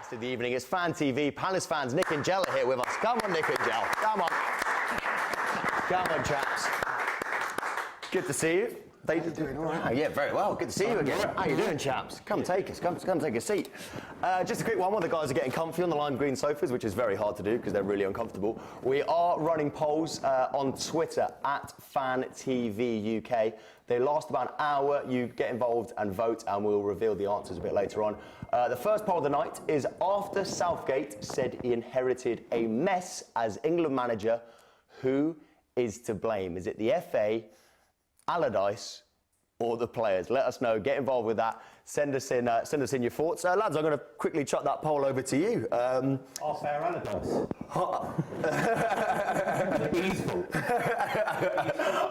guest of the evening. It's FANTV Palace fans. Nick and Jel are here with us. Come on, Nick and Jel. Come on. Come on, chaps. Good to see you. How you doing? All right? Oh, yeah, very well. Good to see you again. How you doing, chaps? Come take us. Come take a seat. Just a quick one. While the guys are getting comfy on the lime green sofas, which is very hard to do because they're really uncomfortable. We are running polls on Twitter at FANTV UK. They last about an hour. You get involved and vote, and we'll reveal the answers a bit later on. The first poll of the night is: after Southgate said he inherited a mess as England manager, who is to blame? Is it the FA, Allardyce, or the players? Let us know. Get involved with that. Send us in your thoughts. Lads, I'm going to quickly chuck that poll over to you. I'll say Allardyce. He's fault. He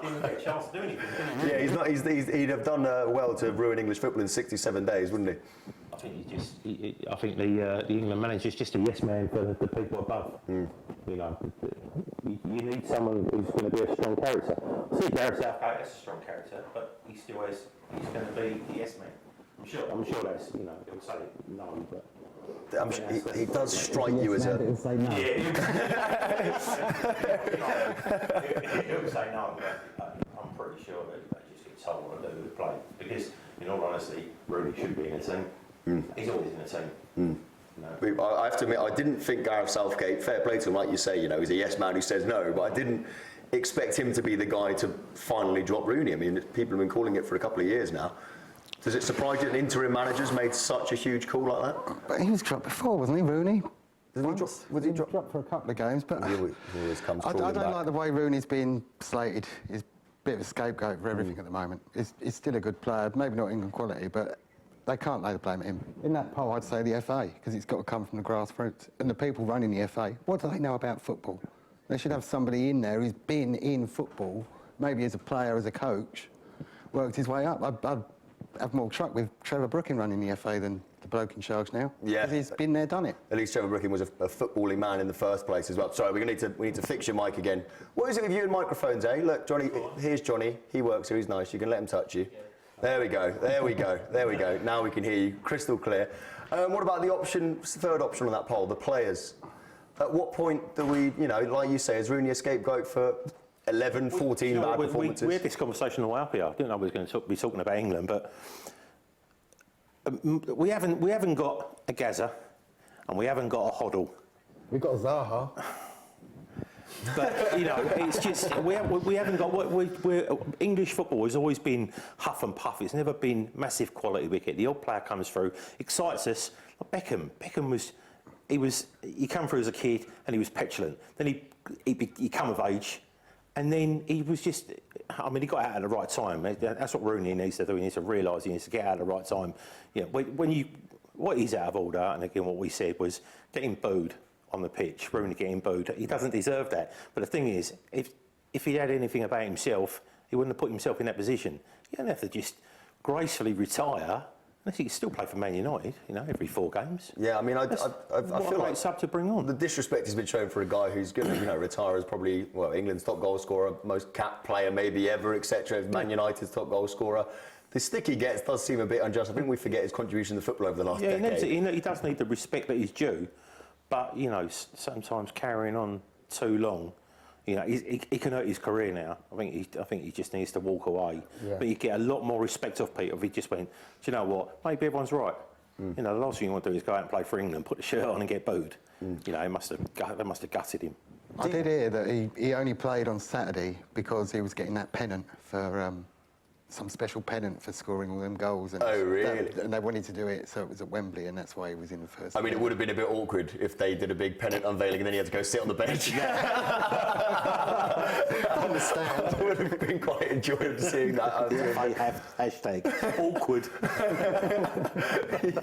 didn't get a chance to do anything, didn't he? Yeah, he'd have done well to ruin English football in 67 days, wouldn't he? I think the England manager's just a yes man for the people above. You know, you need someone who's going to be a strong character. I see Gareth Southgate as a strong character, but he's going to be the yes man. I'm sure that's, you know, he'll say no, but he does strike you as a... He'll say no. yeah, he'll say no, but I'm pretty sure that they just get told what to do with play, because in all honesty, Rooney should be in a team. He's always in a team. No. I have to admit, I didn't think Gareth Southgate, fair play to him, like you say, you know, he's a yes man who says no, but I didn't expect him to be the guy to finally drop Rooney. I mean, people have been calling it for a couple of years now. Does it surprise you that an interim manager's made such a huge call like that? But he was dropped before, wasn't he, Rooney? Was he dropped for a couple of games? But he always comes I crawling don't back. like the way Rooney's been slated. He's a bit of a scapegoat for everything at the moment. He's still a good player, maybe not England quality, but they can't lay the blame at him. In that poll, I'd say the FA, because it's got to come from the grassroots. And the people running the FA, what do they know about football? They should have somebody in there who's been in football, maybe as a player, as a coach, worked his way up. I'd have more truck with Trevor Brooking running the FA than the bloke in charge now. Yeah, because he's been there, done it. At least Trevor Brooking was a footballing man in the first place as well. Sorry, we need to fix your mic again. What is it with you and microphones, eh? Look, Johnny, here's Johnny. He works here. He's nice. You can let him touch you. There we go. There we go. There we go. Now we can hear you crystal clear. What about the third option on that poll, the players? At what point do we, you know, like you say, is Rooney a scapegoat for 11, 14 bad performances? We had this conversation a while ago. I didn't know we were going to be talking about England, but we haven't got a Gaza, and we haven't got a Hoddle. We've got Zaha. But you know, it's just we haven't got what English football has always been huff and puff. It's never been massive quality wicket. The old player comes through, excites us. Like Beckham was he came through as a kid and he was petulant. Then he come of age, and then he was just. I mean, he got out at the right time. That's what Rooney needs to do. He needs to realise he needs to get out at the right time. You know, what he's out of order, and again, what we said was getting booed on the pitch, Rooney getting booed. He doesn't deserve that. But the thing is, if he had anything about himself, he wouldn't have put himself in that position. You don't have to just gracefully retire. Unless he can still play for Man United, you know, every 4 games. Yeah, I mean, I feel like sub to bring on. The disrespect has been shown for a guy who's going to, you know, retire as probably, well, England's top goal scorer, most capped player maybe ever, etc. Man United's top goal scorer. The stick he gets does seem a bit unjust. I think we forget his contribution to football over the last decade. He does need the respect that he's due, but, you know, sometimes carrying on too long, you know, he can hurt his career now. I think he just needs to walk away. Yeah. But you get a lot more respect off Peter if he just went, do you know what? Maybe everyone's right. You know, the last thing you want to do is go out and play for England, put the shirt on and get booed. You know, they must have gutted him. I did hear that he only played on Saturday because he was getting that pennant for some special pennant for scoring all them goals. And oh, really? And they wanted to do it, so it was at Wembley, and that's why he was in the first. I mean, it would have been a bit awkward if they did a big pennant unveiling and then he had to go sit on the bench. I understand. I would have been quite enjoyable seeing that. I have hashtag awkward.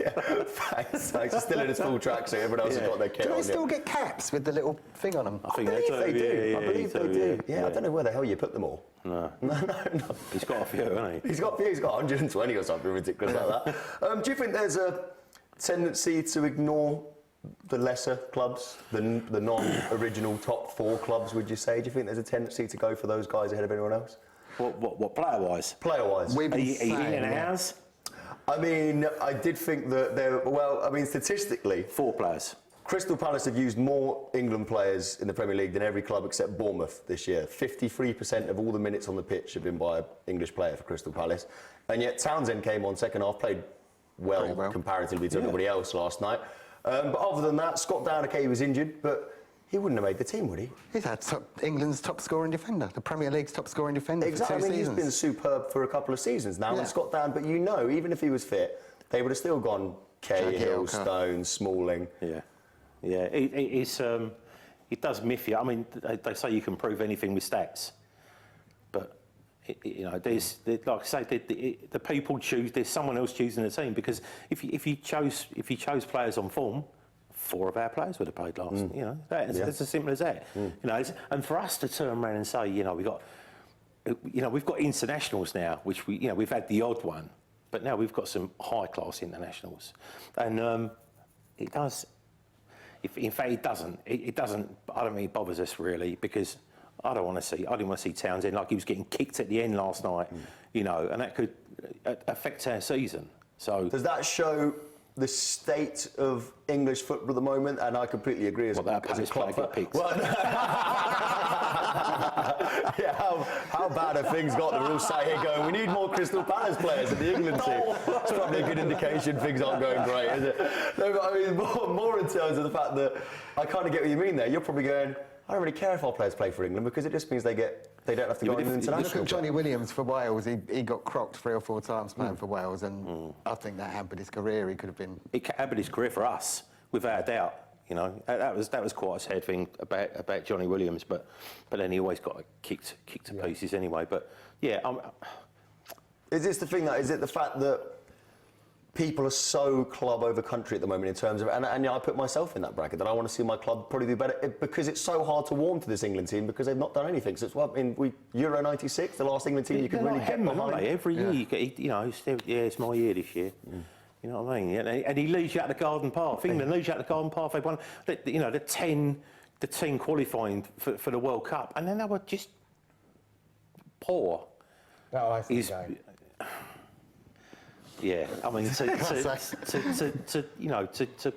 Yeah, thanks. He's still in his full track, so everyone else has got their kit on. Do they still get caps with the little thing on them? I believe they do. I believe they do. Yeah, I don't know where the hell you put them all. No. No. He's got a few, hasn't he? He's got 120 or something ridiculous like that. Do you think there's a tendency to ignore the lesser clubs, the non-original top 4 clubs, would you say? Do you think there's a tendency to go for those guys ahead of anyone else? What player-wise? Player-wise. Are you in ours? I mean, I did think that statistically, 4 players. Crystal Palace have used more England players in the Premier League than every club except Bournemouth this year. 53% of all the minutes on the pitch have been by an English player for Crystal Palace. And yet Townsend came on second half, played well comparatively to everybody else last night. But other than that, Scott Downer was injured, but he wouldn't have made the team, would he? He's had England's top scoring defender, the Premier League's top scoring defender Exactly. for 2 seasons. He's been superb for a couple of seasons now. And Scott Downer, but even if he was fit, they would have still gone Cahill, Stones, Smalling. Yeah. Yeah, it does miff you. I mean, they say you can prove anything with stats, but like I say, the people choose. There's someone else choosing the team, because if you chose players on form, 4 of our players would have played last. It's as simple as that. And for us to turn around and say, we've got internationals now, which we've had the odd one, but now we've got some high class internationals, and it does. In fact, it doesn't. It doesn't. I don't think it bothers us really, because I didn't want to see Townsend like he was getting kicked at the end last night, and that could affect our season. So does that show the state of English football at the moment? And I completely agree as a club. Well, how bad have things got? They're all sat here going, we need more Crystal Palace players in the England team. It's probably a good indication things aren't going great, is it? No, but I mean, more in terms of the fact that I kind of get what you mean there. You're probably going, I don't really care if our players play for England, because it just means they don't have to go into international. Look at Johnny Williams for Wales. He got crocked 3 or 4 times playing for Wales, and I think that hampered his career. He could have been. It hampered his career for us, without a doubt. That was quite a sad thing about Johnny Williams, but then he always got kicked to pieces anyway. But yeah, is this the thing is it the fact that people are so club over country at the moment in terms of, and I put myself in that bracket, that I want to see my club probably do better, because it's so hard to warm to this England team, because they've not done anything. So it's Euro '96, the last England team you could really get behind. Every year you get, it's my year this year. You know what I mean? And he leads you out the garden path. England leads you out the garden path. They won, the 10 qualifying for the World Cup, and then they were just poor. That Iceland game. Yeah, I mean, to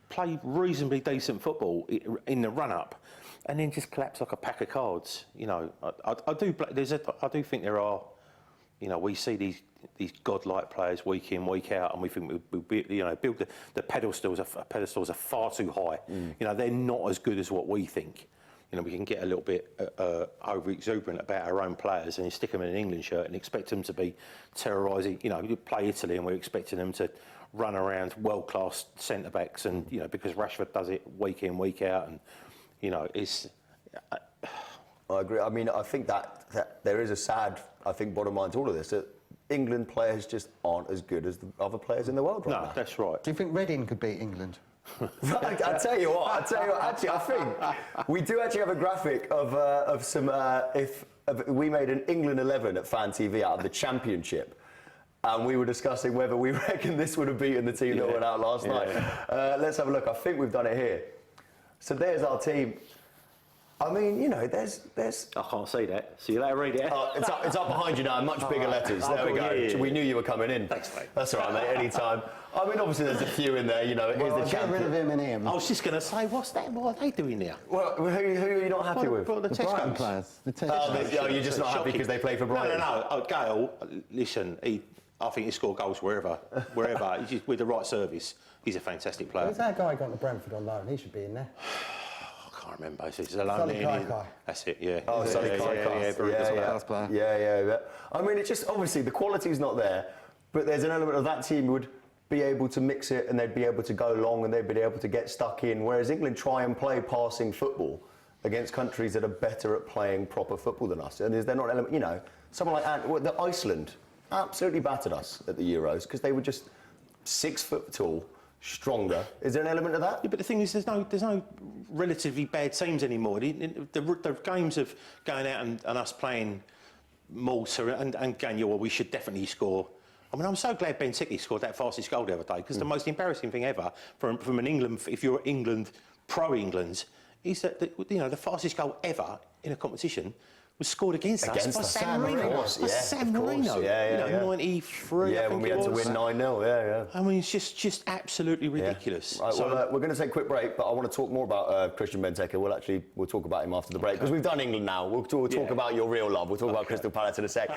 play reasonably decent football in the run-up, and then just collapse like a pack of cards. I do think there are. We see these godlike players week in, week out, and we think we build the pedestals are far too high. They're not as good as what we think. We can get a little bit over exuberant about our own players, and you stick them in an England shirt and expect them to be terrorising. You play Italy, and we're expecting them to run around world-class centre backs, and because Rashford does it week in, week out, and it's. I agree. I mean, I think that there is a sad, bottom line to all of this, that England players just aren't as good as the other players in the world right now. No, that's right. Do you think Reading could beat England? I tell you what. Actually, I think we do actually have a graphic of some. If we made an England 11 at FANTV out of the Championship, and we were discussing whether we reckon this would have beaten the team that went out last night. Let's have a look. I think we've done it here. So there's our team. I mean, there's. I can't see that. So you'll read it. It's up behind you now, much bigger letters. There we go. Yeah. We knew you were coming in. Thanks, mate. That's all right, mate. Anytime. I mean, obviously there's a few in there. Here's the Get rid of him and him. I was just going to say, what's that? What are they doing there? Well, who are you not happy with? Well, the Brighton players. The you're just not happy because they play for Brighton. No. Gale, listen, I think he scored goals wherever. He's just, with the right service, he's a fantastic player. Who's that guy gone to Brentford on loan? He should be in there. I can't remember. It's alone. That's it. Yeah. Oh, Sonny Kaikai. Yeah. I mean, it's just obviously the quality's not there, but there's an element of that team would be able to mix it, and they'd be able to go long, and they'd be able to get stuck in. Whereas England try and play passing football against countries that are better at playing proper football than us. And is there not an element? Someone like Iceland absolutely battered us at the Euros because they were just 6 foot tall. Stronger. Is there an element of that? Yeah, but the thing is, there's no relatively bad teams anymore. The games of going out and us playing Malta and going, well, we should definitely score. I mean, I'm so glad Benteke scored that fastest goal the other day, because the most embarrassing thing ever from an England, if you're England, pro-England, is that the fastest goal ever in a competition was scored against us by San Marino. Of course, By San Marino. Yeah, you know, 93. Yeah, I when think we it had to was. win 9-0. Yeah. I mean, it's just absolutely ridiculous. Right, well, we're going to take a quick break, but I want to talk more about Christian Benteke. We'll talk about him after the break because we've done England now. We'll talk about your real love. We'll talk about Crystal Palace in a sec.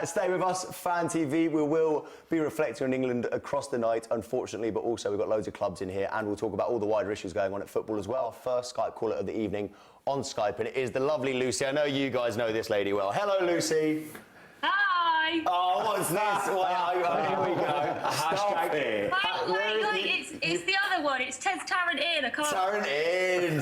Stay with us, FANTV. We will be reflecting on England across the night, unfortunately, but also we've got loads of clubs in here, and we'll talk about all the wider issues going on at football as well. First Skype caller of the evening on Skype, and it is the lovely Lucy. I know you guys know this lady well. Hello, Lucy. Hi. Oh, what's this? Here we go. Hashtag it. Wait, it's the other one. It's Tez Tarrant in. I can't. Tarrant in.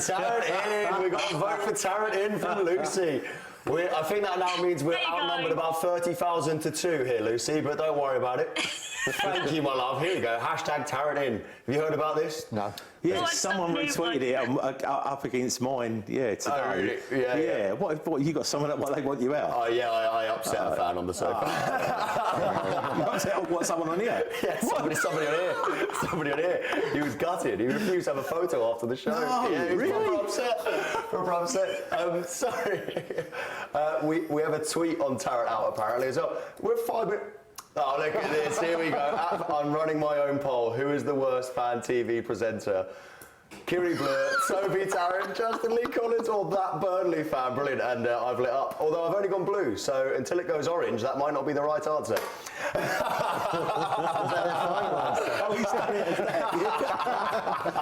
We've got a vote for Tarrant in from Lucy. I think that now means we're There you outnumbered go. about 30,000 to 2 here, Lucy, but don't worry about it. Thank you, my love. Here you go. Hashtag Tarrant in. Have you heard about this? No. Yeah, What's someone that new retweeted it up against mine. Yeah, today. Oh, really? Yeah. What? You got someone that they want you out? Oh, yeah, I upset a fan on the sofa. You upset what someone on here? Yeah, somebody on here. Somebody on here. He was gutted. He refused to have a photo after the show. No, yeah, he was really? proper upset. Sorry. We have a tweet on Tarrant out apparently as well. We're 5 minutes. Oh, look at this. Here we go. I'm running my own poll. Who is the worst FANTV presenter? Kiri Blur, Sophie Tarrant, Justin Lee Collins, or that Burnley fan? Brilliant. And I've lit up. Although I've only gone blue, so until it goes orange, that might not be the right answer. Oh, he's done it as that.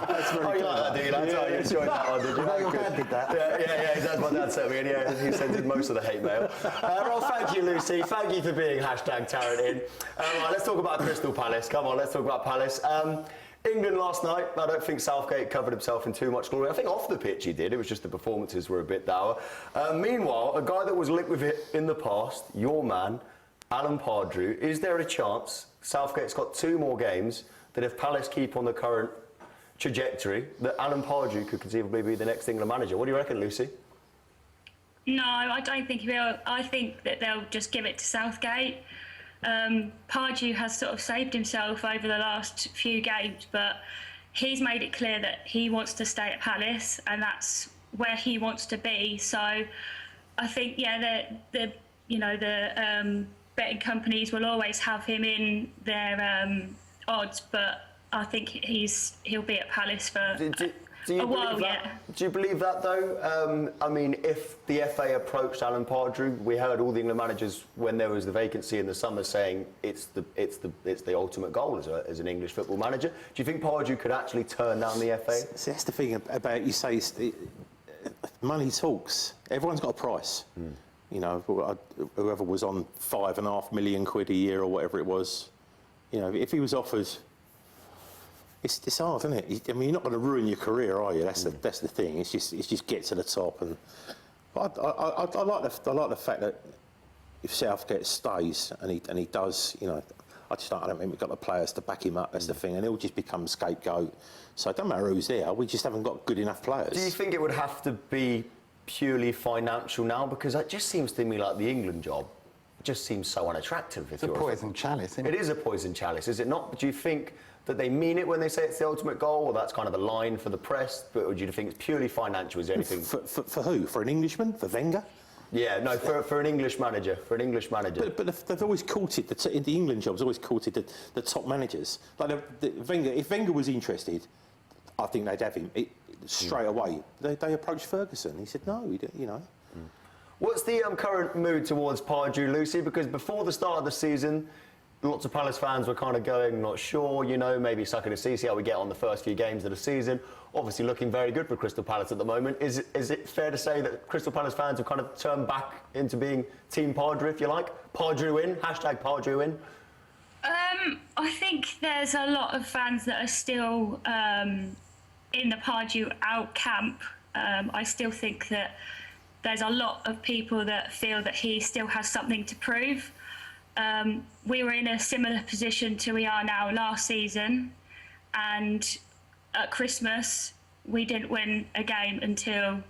That's very You like that, do you? You enjoyed that one, did you? Your Good. dad did that. Yeah, that's my dad sent me, and yeah, he sent in most of the hate mail. Well, thank you, Lucy. Thank you for being hashtag Tarrant in. Right, let's talk about Crystal Palace. Come on, let's talk about Palace. England last night, I don't think Southgate covered himself in too much glory. I think off the pitch he did, it was just the performances were a bit dour. Meanwhile, a guy that was linked with it in the past, your man, Alan Pardew, is there a chance Southgate's got 2 more games that if Palace keep on the current trajectory, that Alan Pardew could conceivably be the next England manager? What do you reckon, Lucy? No, I don't think he will. I think that they'll just give it to Southgate. Pardew has sort of saved himself over the last few games, but he's made it clear that he wants to stay at Palace, and that's where he wants to be. So I think, the betting companies will always have him in their odds, but I think he'll be at Palace for Do you a while believe yet. that? Do you believe that though? I mean, if the FA approached Alan Pardew, we heard all the England managers when there was the vacancy in the summer saying it's the ultimate goal as an English football manager. Do you think Pardew could actually turn down the FA? See, that's the thing about you say money talks. Everyone's got a price. You know, whoever was on £5.5 million a year or whatever it was, you know, if he was offered. It's hard, isn't it? I mean, you're not going to ruin your career, are you? That's the thing. It's just get to the top. And but I like the fact that if Southgate stays and he does, you know, I don't think we've got the players to back him up. That's the thing, and he'll just become scapegoat. So it doesn't matter who's there. We just haven't got good enough players. Do you think it would have to be purely financial now? Because it just seems to me like the England job just seems so unattractive. It's a poison chalice, isn't it? It is a poison chalice, is it not? Do you think that they mean it when they say it's the ultimate goal, or that's kind of a line for the press? But or do you think it's purely financial? Is there anything For who? For an Englishman? For Wenger? Yeah, no, for an English manager. For an English manager. But they've always courted the England jobs. Always courted the top managers. Like Wenger, if Wenger was interested, I think they'd have him straight away. They approached Ferguson. He said no. You know. What's the current mood towards Pardew, Lucy? Because before the start of the season, lots of Palace fans were kind of going, not sure, you know, maybe sucking to see how we get on the first few games of the season. Obviously looking very good for Crystal Palace at the moment. Is it fair to say that Crystal Palace fans have kind of turned back into being Team Pardew, if you like? Pardew in, hashtag Pardew in? I think there's a lot of fans that are still in the Pardew out camp. I still think that there's a lot of people that feel that he still has something to prove. We were in a similar position to we are now last season, and at Christmas we didn't win a game until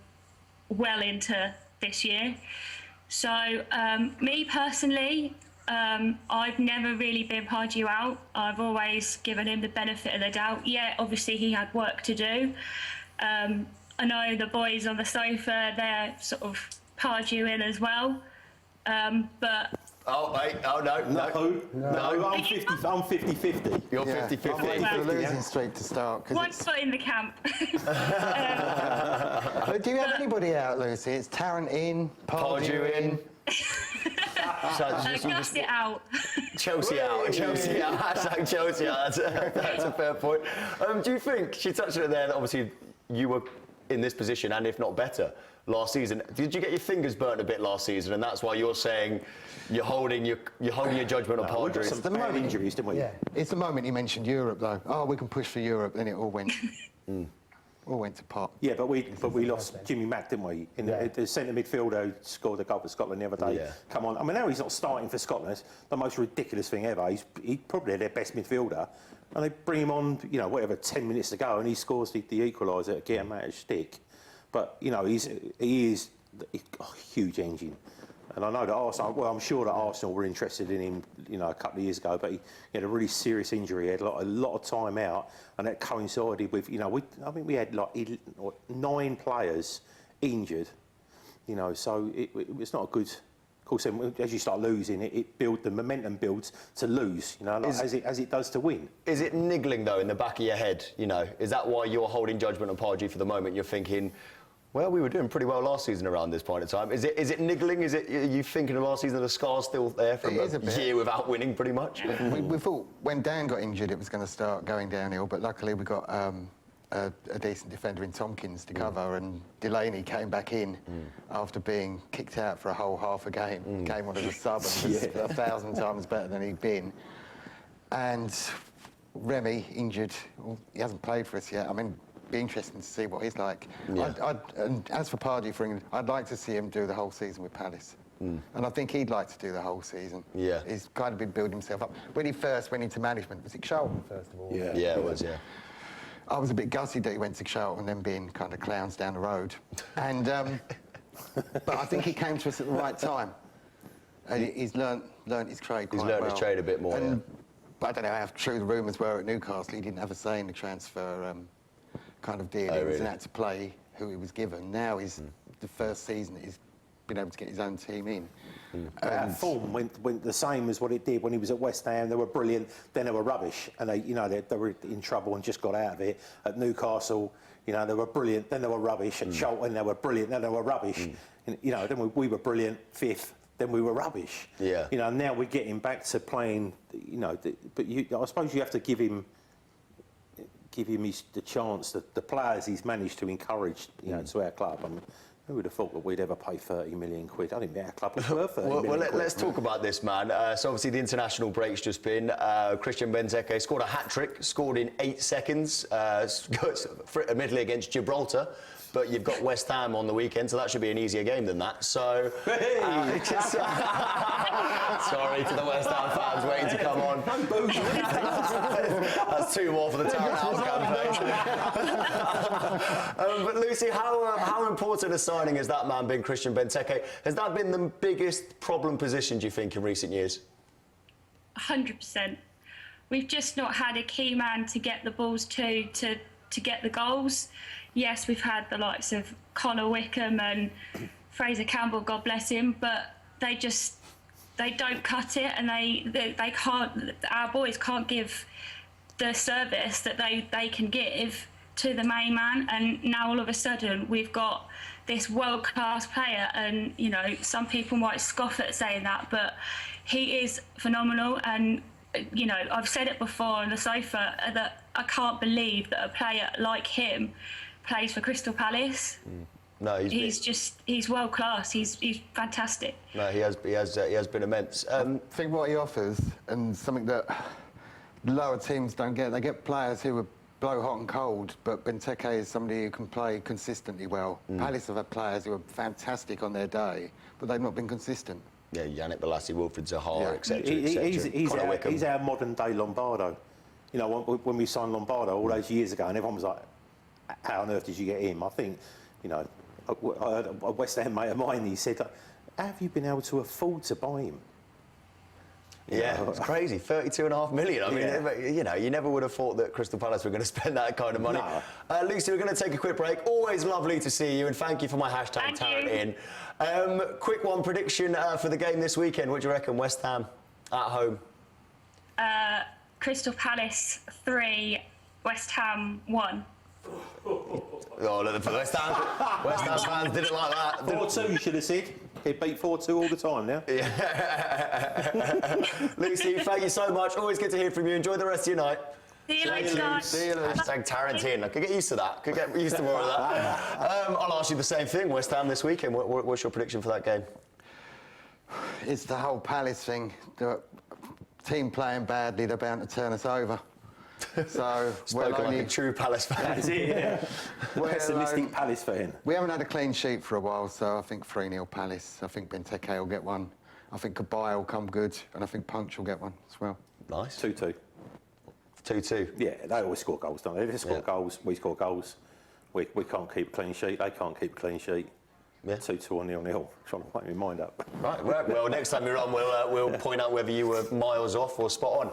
well into this year. So me personally, I've never really been Pardew out. I've always given him the benefit of the doubt. Yeah, obviously he had work to do. I know the boys on the sofa, they're sort of Pardew in as well. But Oh, wait, oh, no. I'm 50-50. You're Yeah, 50-50. I'm waiting for the losing streak to start. 'Cause one it's, foot in the camp. but do you have anybody out, Lucy? It's Tarrant in, Pardew in. Gus it out. Chelsea out, Chelsea out, hashtag Chelsea out. That's a fair point. Do you think, she touched on it there, that obviously you were in this position and if not better last season. Did you get your fingers burnt a bit last season and that's why you're saying you're holding your judgment on Pardew? Some bad injuries, didn't we? Yeah. It's the moment you mentioned Europe, though. Oh, we can push for Europe, then it all went, all went to pot. Yeah, but we lost Jimmy Mack, didn't we? In the centre midfielder who scored a goal for Scotland the other day. Yeah. Come on, I mean, now he's not starting for Scotland. It's the most ridiculous thing ever. He's probably their best midfielder, and they bring him on, you know, whatever, 10 minutes to go, and he scores the equaliser, get him out of stick. But you know, he is a huge engine. And I know that Arsenal, well, I'm sure that Arsenal were interested in him, you know, a couple of years ago, but he had a really serious injury. He had a lot of time out, and that coincided with, you know, I think we had like 9 players injured, you know, so it's not a good. Of course, as you start losing, the momentum builds to lose, you know, like as it does to win. Is it niggling though in the back of your head? You know, is that why you're holding judgment on Pardew for the moment? You're thinking, well, we were doing pretty well last season around this point in time. Is it niggling? Are you thinking of last season, the scar's still there from a year without winning, pretty much? We thought when Dan got injured, it was going to start going downhill, but luckily we got a decent defender in Tompkins to cover, and Delaney came back in after being kicked out for a whole half a game. Came on as a sub and was 1,000 times better than he'd been. And Remy injured. Well, he hasn't played for us yet. I mean, be interesting to see what he's like. Yeah. And as for Pardew for England, I'd like to see him do the whole season with Palace. And I think he'd like to do the whole season. Yeah. He's kind of been building himself up. When he first went into management, was it Charlton, first of all? Yeah, it was, yeah. I was a bit gutted that he went to Charlton and then being kind of clowns down the road. And, but I think he came to us at the right time. And he's learnt his trade quite well. He's learnt his trade a bit more, yeah. But I don't know how true the rumours were at Newcastle. He didn't have a say in the transfer kind of dealings really? and had to play who he was given. Now he's the first season that he's been able to get his own team in. That form went the same as what it did when he was at West Ham. They were brilliant, then they were rubbish, and they were in trouble and just got out of it. At Newcastle, you know, they were brilliant, then they were rubbish. At Charlton, they were brilliant, then they were rubbish. And, you know, then we were brilliant, 5th, then we were rubbish. Yeah. You know, now we're getting back to playing. You know, but I suppose you have to give him the chance, the players he's managed to encourage, you know, to our club. I mean, who would have thought that we'd ever pay 30 million quid? I think our club was worth 30 million quid. Let's talk about this, man. So obviously the international break's just been. Christian Benteke scored a hat-trick, scored in 8 seconds, admittedly against Gibraltar. But you've got West Ham on the weekend, so that should be an easier game than that. So, sorry to the West Ham fans waiting to come on. That's 2 more for the Townhouse campaign. But Lucy, how important a signing has that man been, Christian Benteke? Has that been the biggest problem position, do you think, in recent years? 100%. We've just not had a key man to get the balls to get the goals. Yes, we've had the likes of Connor Wickham and Fraser Campbell, God bless him, but they don't cut it, and they can't. Our boys can't give the service that they can give to the main man. And now all of a sudden we've got this world-class player, and you know, some people might scoff at saying that, but he is phenomenal. And you know, I've said it before on the sofa that I can't believe that a player like him plays for Crystal Palace. No, he's world class. He's fantastic. No, he has been immense. I think what he offers, and something that lower teams don't get, they get players who are blow hot and cold, but Benteke is somebody who can play consistently well. Palace have had players who are fantastic on their day, but they've not been consistent. Yeah, Yannick Bolasie, Wilfried Zaha, etc. He's our modern day Lombardo. You know, when we signed Lombardo all those years ago, and everyone was like, how on earth did you get him? I think, you know, I heard a West Ham mate of mine, he said, how have you been able to afford to buy him? Yeah, it's crazy. 32.5 million. I mean, you know, you never would have thought that Crystal Palace were going to spend that kind of money. No. Lucy, we're going to take a quick break. Always lovely to see you, and thank you for my hashtag Tarrant in. Quick one prediction for the game this weekend. What do you reckon? West Ham at home. Crystal Palace 3, West Ham 1. Oh, look, the West Ham fans didn't like that. 4-2, you should have said. He beat 4-2 all the time now. Yeah. Lucy, thank you so much. Always good to hear from you. Enjoy the rest of your night. See you later, guys. See you later. Hashtag Tarantine. I could get used to that. Could get used to more of that. I'll ask you the same thing. West Ham this weekend. What's your prediction for that game? It's the whole Palace thing. The team playing badly, they're bound to turn us over. So Spoken like a true Palace fan. That's it, yeah. Pessimistic Palace fan. We haven't had a clean sheet for a while, so I think 3-0 Palace. I think Benteke will get one. I think Kabay will come good, and I think Punch will get one as well. Nice. 2-2. 2-2. Yeah, they always score goals, don't they? If they score goals, we score goals. We can't keep a clean sheet. They can't keep a clean sheet. Yeah. 2-2 or 0-0. Trying to make my mind up. Right. Well, next time you're on, we'll point out whether you were miles off or spot on.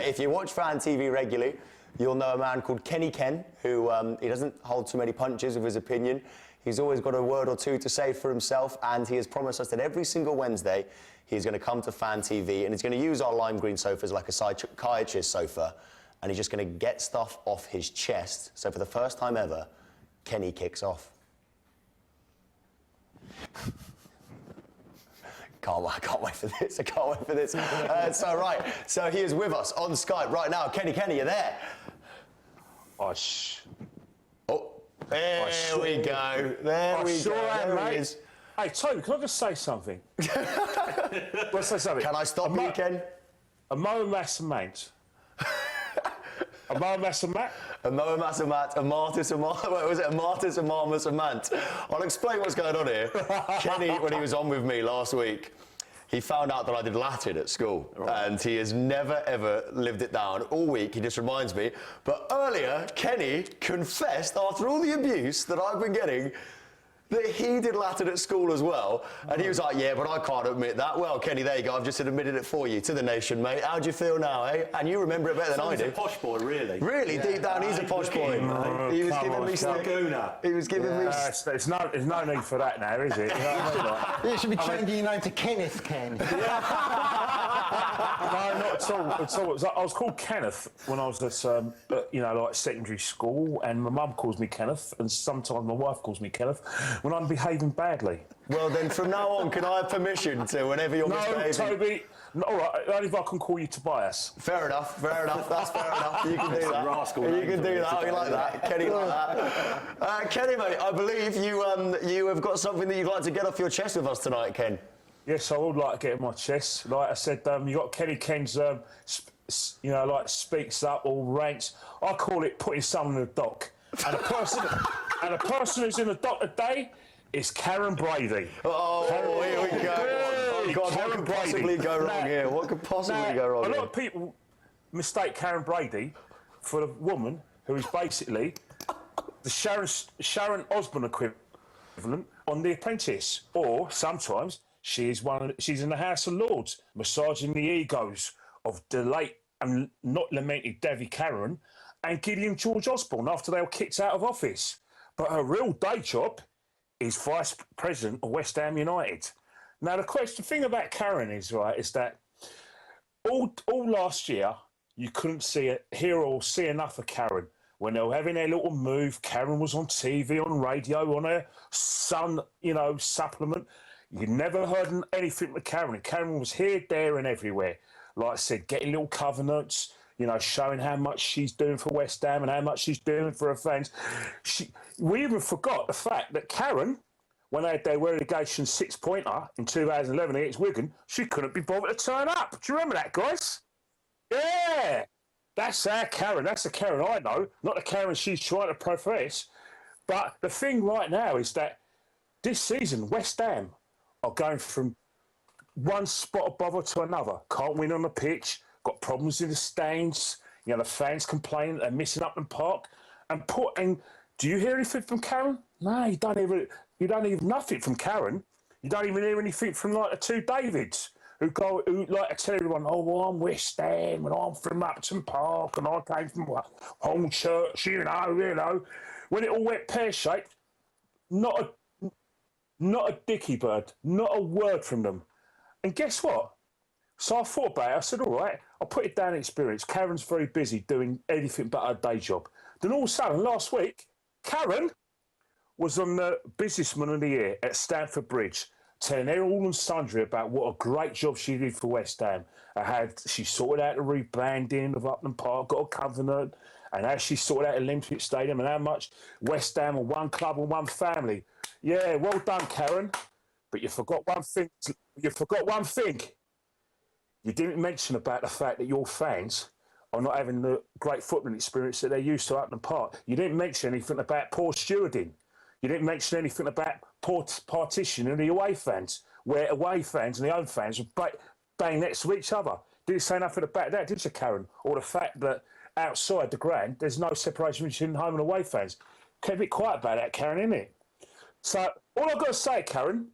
If you watch FANTV regularly, you'll know a man called Kenny Ken, who he doesn't hold too many punches of his opinion. He's always got a word or two to say for himself, and he has promised us that every single Wednesday he's going to come to FANTV and he's going to use our lime green sofas like a psychiatrist sofa, and he's just going to get stuff off his chest. So for the first time ever, Kenny kicks off. I can't wait for this. I can't wait for this. So he is with us on Skype right now. Kenny, you there? Oh, there we go. There we go. There he is. Hey, Toby, can I just say something? Let's say something. Can I stop you, Ken? A Mo Massamant. A Mo Massamat? A Mo Massamat, a Martis, what was it? A Martis, a Marmus, a Mant. I'll explain what's going on here. Kenny, when he was on with me last week, he found out that I did Latin at school, and he has never, ever lived it down. All week, he just reminds me. But earlier, Kenny confessed, after all the abuse that I've been getting, that he did Latin at school as well. And he was like, yeah, but I can't admit that. Well, Kenny, there you go. I've just admitted it for you to the nation, mate. How do you feel now, eh? And you remember it better than I do. He's a posh boy, really. Really, yeah. Deep down, he's a posh boy. He was giving me some... He was giving me... There's no need for that now, is it? You know what I mean? You should be changing your name to Kenneth, Ken. No, not at all. I was called Kenneth when I was at, like secondary school, and my mum calls me Kenneth, and sometimes my wife calls me Kenneth when I'm behaving badly. Well, then from now on, can I have permission to whenever you're misbehaving? No, Toby. All right, only if I can call you Tobias. Fair enough. That's fair enough. You can do that. You can do that. You like that. Kenny like that. Kenny, mate, I believe you have got something that you'd like to get off your chest with us tonight, Ken. Yes, I would like to get in my chest. Like I said, you got Kenny Ken's, speaks up or rants. I call it putting someone in the dock. And a person who's in the dock today is Karen Brady. Oh, here we go. Oh, God, what could possibly go wrong here? What could possibly go wrong here? A lot of people mistake Karen Brady for the woman who is basically the Sharon Osbourne equivalent on The Apprentice. Or sometimes she's in the House of Lords, massaging the egos of the late and not lamented Davy Cameron and Gideon George Osborne after they were kicked out of office. But her real day job is Vice President of West Ham United. Now, the thing about Karen is that all last year, you couldn't hear or see enough of Karen. When they were having their little move, Karen was on TV, on radio, on her Sun, supplement. You never heard anything from Karen. Karen was here, there, and everywhere. Like I said, getting little covenants, showing how much she's doing for West Ham and how much she's doing for her fans. We even forgot the fact that Karen, when they had their relegation six-pointer in 2011 against Wigan, she couldn't be bothered to turn up. Do you remember that, guys? Yeah. That's our Karen. That's the Karen I know, not the Karen she's trying to profess. But the thing right now is that this season, West Ham are going from one spot of bother to another. Can't win on the pitch, got problems in the stands, the fans complain they're missing Upland Park. And do you hear anything from Karen? No, you don't hear nothing from Karen. You don't even hear anything from the two Davids. who like to tell everyone, oh, well, I'm West Ham and I'm from Upton Park and I came from Hornchurch, you know. When it all went pear-shaped, not a dicky bird, not a word from them. And guess what? So I thought about it. I said, all right, I'll put it down in experience. Karen's very busy doing anything but her day job. Then all of a sudden, last week, Karen was on the Businessman of the Year at Stamford Bridge, telling all and sundry about what a great job she did for West Ham. She sorted out the rebranding of Upton Park, got a covenant, and how she sorted out the Olympic Stadium and how much West Ham are one club and one family. Yeah, well done, Karen. But you forgot one thing. You didn't mention about the fact that your fans are not having the great football experience that they're used to at Upton Park. You didn't mention anything about poor stewarding. You didn't mention anything about poor partition of the away fans, where away fans and the home fans are bang next to each other. Didn't say nothing about that, did you, Karen? Or the fact that outside the ground, there's no separation between home and away fans. Keep it quiet about that, Karen, innit? So all I've got to say, Karen,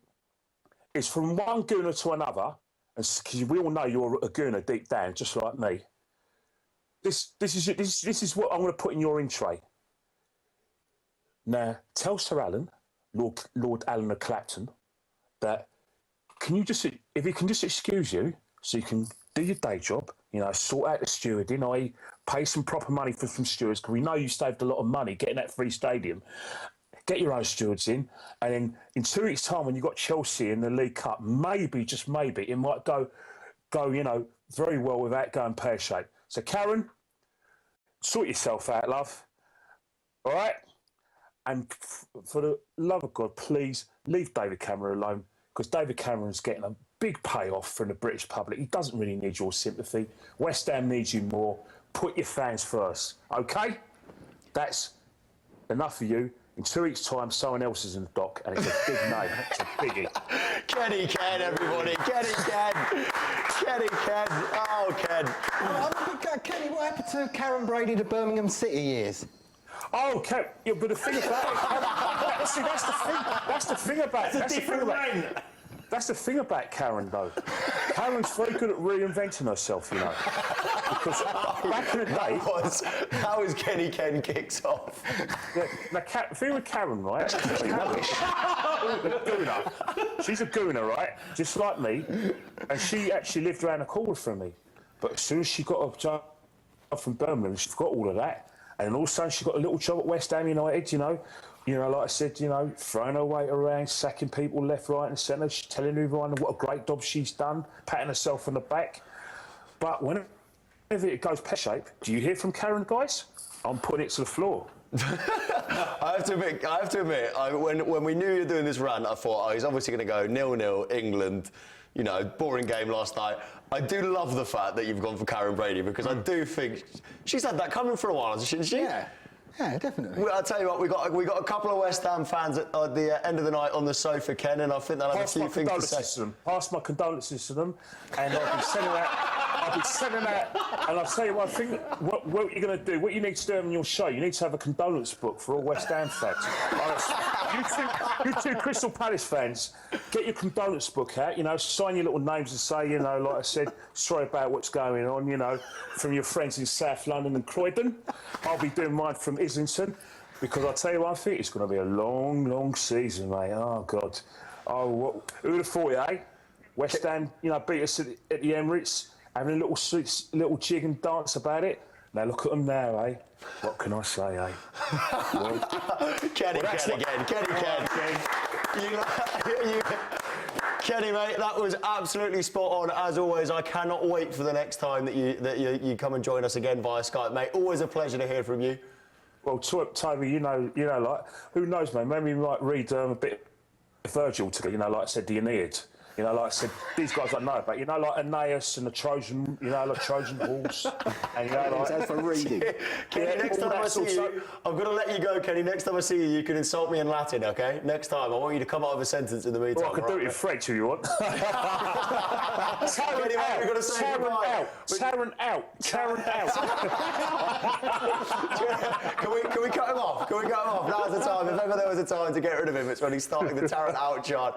is from one gooner to another, because we all know you're a gooner deep down, just like me. This is what I'm going to put in your in tray. Now, tell Sir Alan, Lord Alan of Clapton, that if he can just excuse you so you can do your day job, sort out the stewarding, i.e. pay some proper money for some stewards, because we know you saved a lot of money getting that free stadium. Get your own stewards in, and then in 2 weeks' time, when you've got Chelsea in the League Cup, maybe, just maybe, it might go, very well without going pear-shaped. So, Karen, sort yourself out, love. All right? And for the love of God, please leave David Cameron alone, because David Cameron's getting a big payoff from the British public. He doesn't really need your sympathy. West Ham needs you more. Put your fans first, okay? That's enough for you. In 2 weeks' time, someone else is in the dock, and it's a big name. It's a biggie. Kenny Ken, everybody. Kenny Ken. Kenny Ken. Oh, Ken. Kenny, what happened to Karen Brady to Birmingham City years? Oh, Ken, yeah, but the thing about it, see, that's the thing about it. That's the thing about Karen, though. Karen's very good at reinventing herself, Because back in the day... That was Kenny Ken kicks off. Yeah, now, the thing with Karen, right? She's a gooner, right? Just like me. And she actually lived around the corner from me. But as soon as she got a job from Birmingham, she forgot all of that. And then all of a sudden, she got a little job at West Ham United, like I said, throwing her weight around, sacking people left, right and centre, telling everyone what a great job she's done, patting herself on the back. But whenever it goes pear-shaped, do you hear from Karen, guys? I'm putting it to the floor. I have to admit, when we knew you were doing this rant, I thought, he's obviously going to go 0-0, England, boring game last night. I do love the fact that you've gone for Karen Brady, because I do think she's had that coming for a while, hasn't she? Yeah, definitely. Well, I'll tell you what, we got a couple of West Ham fans at the end of the night on the sofa, Ken, and I think they'll have a few things to say. Pass my condolences to them, and I'll be sending out, and I'll tell you one thing, what you're going to do, what you need to do on your show, you need to have a condolence book for all West Ham fans. You two Crystal Palace fans, get your condolence book out, sign your little names and say, like I said, sorry about what's going on, from your friends in South London and Croydon. I'll be doing mine from Islington, because I'll tell you one thing, it's going to be a long, long season, mate. Oh, God. Oh, who'd have thought it, eh? West Ham, beat us at the Emirates, having a little jig and dance about it. Now look at them now, eh? What can I say, eh? Kenny Ken. Kenny, mate, that was absolutely spot on. As always, I cannot wait for the next time that you come and join us again via Skype, mate. Always a pleasure to hear from you. Well, Toby, like, who knows, mate? Maybe we might read a bit of Virgil together, like I said, the Aeneid. Like I said, these guys I know about, like Aeneas and the Trojan, like Trojan horse. And, like... That's for reading. Kenny, next time I see you, I'm going to let you go, Kenny. Next time I see you, you can insult me in Latin, OK? Next time, I want you to come out of a sentence in the meantime. Well, I can do it in French if you want. Kenny, mate, we've got to say goodbye. Tarrant out. Can we cut him off? Now's the time. If ever there was a the time to get rid of him, it's when he's starting the Tarrant out chant.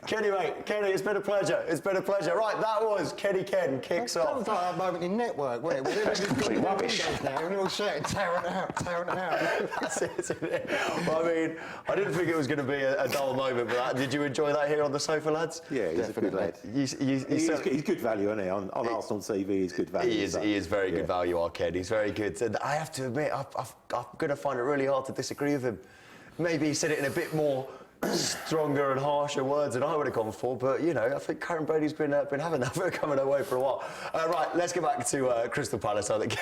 Kenny, mate, Kenny, it's been a pleasure. It's been a pleasure. Right, that was Kenny Ken kicks off. Sounds like a moment in Network, where we're rubbish now, and we're all shouting, Tarrant out, Tarrant out. That's it, isn't it? Well, I mean, I didn't think it was going to be a dull moment, but did you enjoy that here on the sofa, lads? Yeah, he's a good lad. He's good value, isn't he? On Arsenal TV, he's good value. He is very good value, our Ken. He's very good. And I have to admit, I'm going to find it really hard to disagree with him. Maybe he said it in a bit more stronger and harsher words than I would have gone for, but you know, I think Karen Brady's been having that coming away for a while. Right, let's get back to Crystal Palace. I think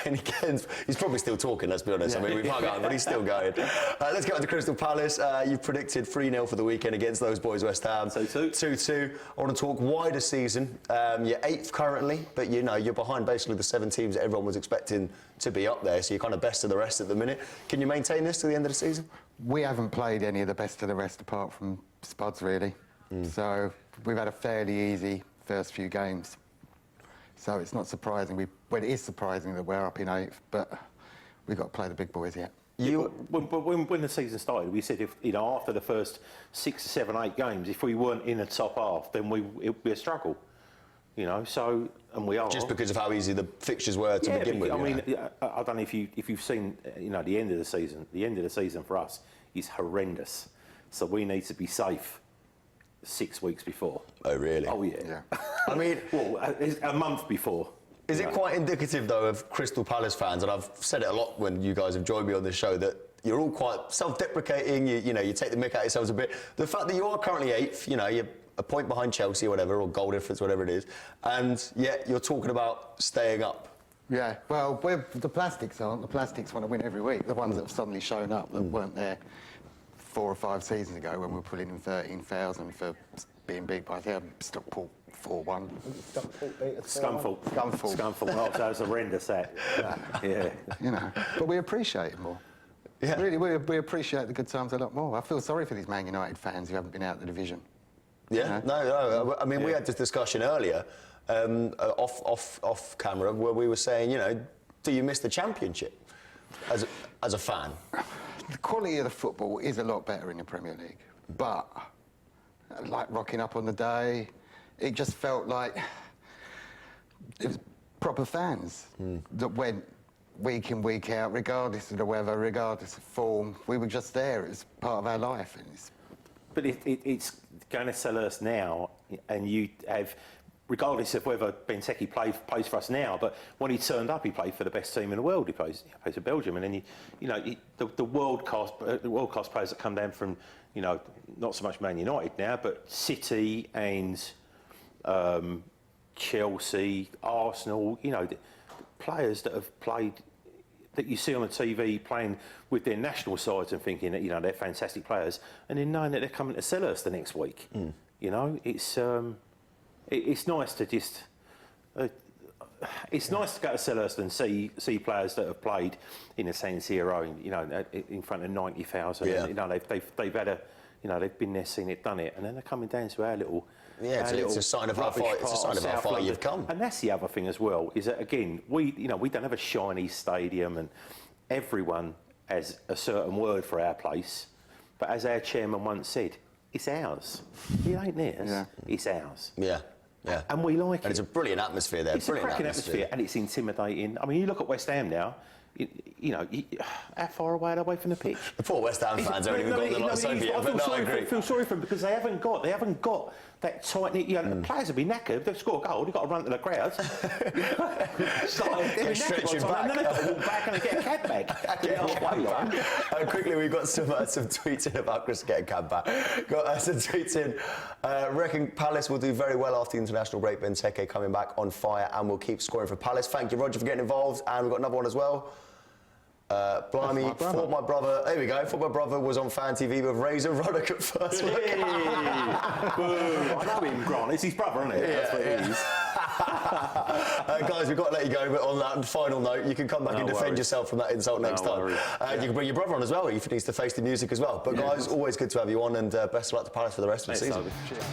he's probably still talking, let's be honest. Yeah. I mean, we've hung out, but he's still going. Let's get back to Crystal Palace. You've predicted 3-0 for the weekend against those boys, West Ham. 2-2. I want to talk wider season. You're 8th currently, but you know, you're behind basically the 7 teams that everyone was expecting to be up there, so you're kind of best of the rest at the minute. Can you maintain this to the end of the season? We haven't played any of the best of the rest apart from Spuds, really. So we've had a fairly easy first few games. So it's not surprising. Well, it is surprising that we're up in 8th, but we've got to play the big boys yet. When the season started, we said if after the first 6, 7, 8 games, if we weren't in the top half, then it would be a struggle. You know, so and we are just because of how easy the fixtures were to begin with. I mean, I don't know if you've seen, the end of the season. The end of the season for us is horrendous. So we need to be safe 6 weeks before. Oh, really? Oh, yeah. I mean, well, a month before. Is it quite indicative, though, of Crystal Palace fans, and I've said it a lot when you guys have joined me on this show, that you're all quite self-deprecating, you take the mick out yourselves a bit. The fact that you are currently 8th, you're a point behind Chelsea or whatever, or goal difference, whatever it is, and yet you're talking about staying up. Yeah, well, the Plastics aren't. The Plastics want to win every week. The ones that have suddenly shown up that weren't there 4 or 5 seasons ago when we were pulling in 13,000 for being beat by them. Stockport 4-1. Scunthorpe. Oh, that was horrendous, that. Yeah. But we appreciate it more. Yeah. Really, we appreciate the good times a lot more. I feel sorry for these Man United fans who haven't been out of the division. Yeah, no. I mean, we had this discussion earlier, off camera, where we were saying, do you miss the Championship as a fan? The quality of the football is a lot better in the Premier League, but like rocking up on the day, it just felt like it was proper fans that went week in, week out, regardless of the weather, regardless of form. We were just there. It was part of our life. But it's going to Selhurst now, and you have, regardless of whether Benteke plays for us now, but when he turned up, he played for the best team in the world. He plays for Belgium, and then the world class players that come down from, not so much Man United now, but City and Chelsea, Arsenal. Players that have played, that you see on the TV playing with their national sides and thinking that they're fantastic players, and then knowing that they're coming to Selhurst the next week. It's nice to just. It's nice to go to Selhurst and see players that have played in the San Siro, in front of 90,000. Yeah. They've had they've been there, seen it, done it, and then they're coming down to our little. Yeah, it's a sign of how far you've come. And that's the other thing as well, is that again, we don't have a shiny stadium, and everyone has a certain word for our place. But as our chairman once said, it's ours. It ain't theirs. Yeah. It's ours. Yeah. Yeah. And we like it. And it's a brilliant atmosphere there. It's a cracking atmosphere, and it's intimidating. I mean, you look at West Ham now. How far away are they away from the pitch? The poor West Ham fans haven't even got the lot of Soviet, but no, I agree. I feel sorry for them because they haven't got that tight-knit. The players will be knackered. They've scored a goal. They've got to run to the crowds. Get stretching back. And then they've got to walk back and get a cab back. Quickly, we've got some tweets in about Chris getting cab back. Got some tweets in. Reckon Palace will do very well after the international break. Benteke coming back on fire and will keep scoring for Palace. Thank you, Roger, for getting involved. And we've got another one as well. Blimey, thought my brother, there we go, thought my brother was on FANTV with Razor Ruddock at first look. I know him, Grant. It's his brother, isn't it? Yeah, that's what it is. Guys, we've got to let you go, but on that final note, you can come back and defend yourself from that insult next time. You can bring your brother on as well, if he needs to face the music as well. But guys, always good to have you on, and best of luck to Palace for the rest of the season. Cheers.